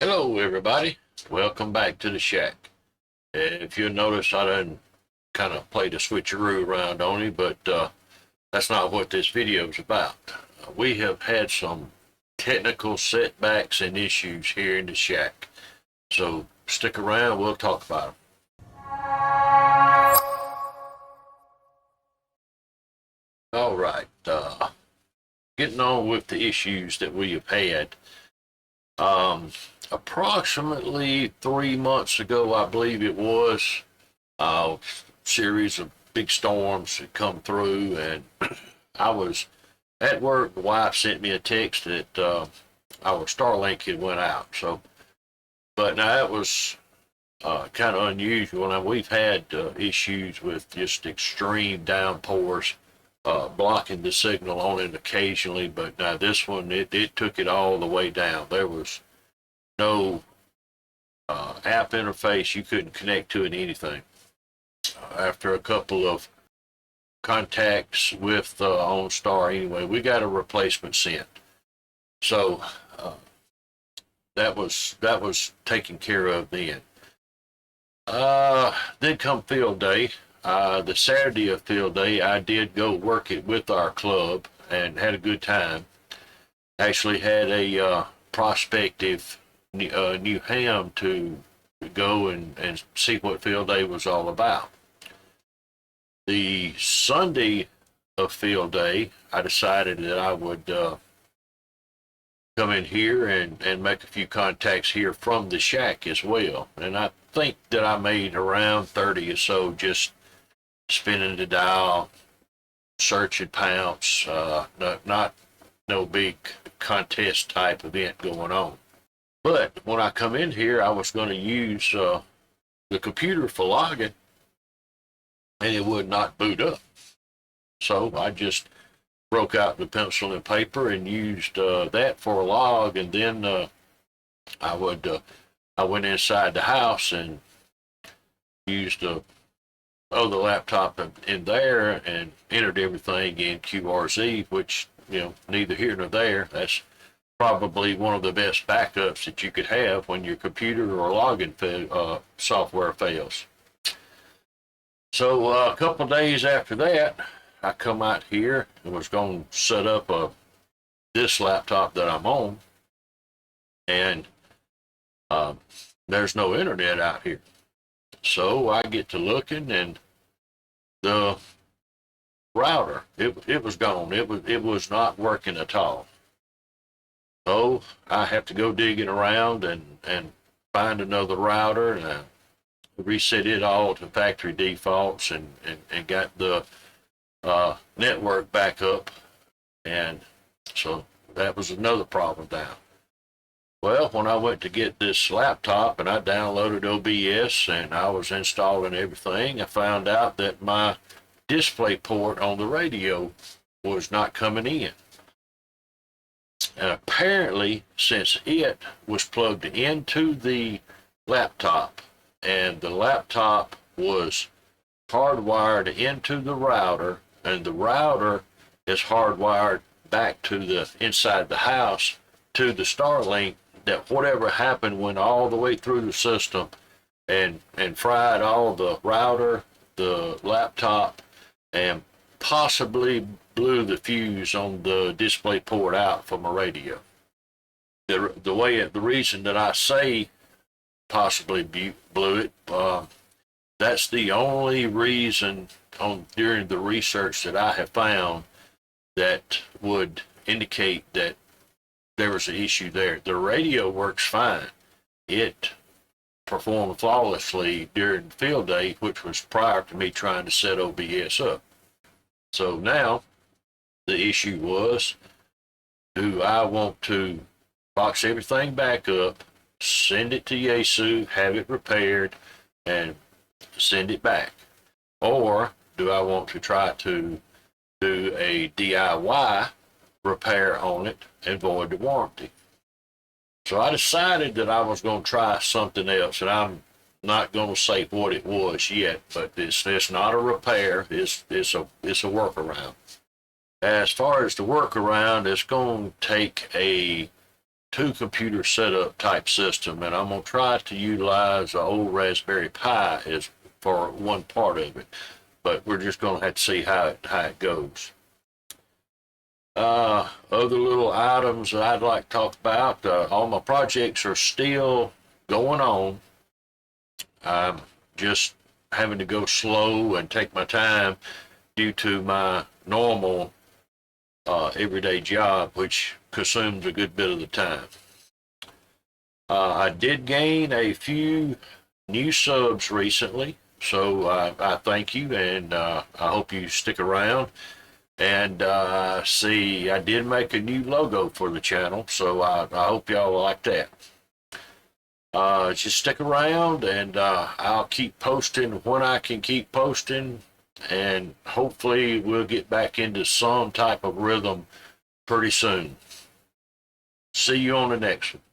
Hello, everybody. Welcome back to the shack. If you notice, I done kind of played a switcheroo around on you, but that's not what this video is about. We have had some technical setbacks and issues here in the shack. So stick around, we'll talk about them. All right. Getting on with the issues that we have had. Um, Approximately 3 months ago, I believe it was, a series of big storms had come through, and I was at work. The wife sent me a text that our Starlink had went out. So, but now that was kind of unusual. Now we've had issues with just extreme downpours blocking the signal on it occasionally, but now this one it took it all the way down. There was no app interface. You couldn't connect to it anything. After a couple of contacts with OnStar, anyway, we got a replacement sent. So that was taken care of then. Then come field day. The Saturday of field day, I did go work it with our club and had a good time. Actually had a prospective new ham to go and see what field day was all about. The Sunday of field day, I decided that I would come in here and make a few contacts here from the shack as well. And I think that I made around 30 or so just spinning the dial, search and pounce, not no big contest type event going on. But when I come in here, I was going to use the computer for logging, and it would not boot up. So I just broke out the pencil and paper and used that for a log, and then I went inside the house and used the other laptop in there and entered everything in QRZ, which neither here nor there. That's probably one of the best backups that you could have when your computer or logging software fails. So a couple of days after that, I come out here and was going to set up this laptop that I'm on, and there's no internet out here. So I get to looking, and the router it was gone. It was not working at all. So I have to go digging around and find another router, and I reset it all to factory defaults and got the network back up, and so that was another problem down. Well, when I went to get this laptop and I downloaded OBS and I was installing everything, I found out that my display port on the radio was not coming in. And apparently, since it was plugged into the laptop and the laptop was hardwired into the router, and the router is hardwired back to the inside the house to the Starlink, that whatever happened went all the way through the system and fried all the router, the laptop, and possibly blew the fuse on the display port out from a radio. The reason that I say possibly blew it, that's the only reason during the research that I have found that would indicate that there was an issue there. The radio works fine. It performed flawlessly during field day, which was prior to me trying to set OBS up. So now the issue was, do I want to box everything back up, send it to Yaesu, have it repaired, and send it back? Or do I want to try to do a DIY repair on it and void the warranty? So I decided that I was going to try something else, and I'm not going to say what it was yet, but it's not a repair. It's a workaround. As far as the workaround, it's going to take a two computer setup type system, and I'm gonna try to utilize an old Raspberry Pi as for one part of it, but we're just gonna have to see how it goes. Other little items that I'd like to talk about. All my projects are still going on. I'm just having to go slow and take my time due to my normal everyday job, which consumes a good bit of the time. I did gain a few new subs recently, so I thank you, and I hope you stick around. And see, I did make a new logo for the channel, so I hope y'all like that. Just stick around, and I'll keep posting when I can keep posting, and hopefully we'll get back into some type of rhythm pretty soon. See you on the next one.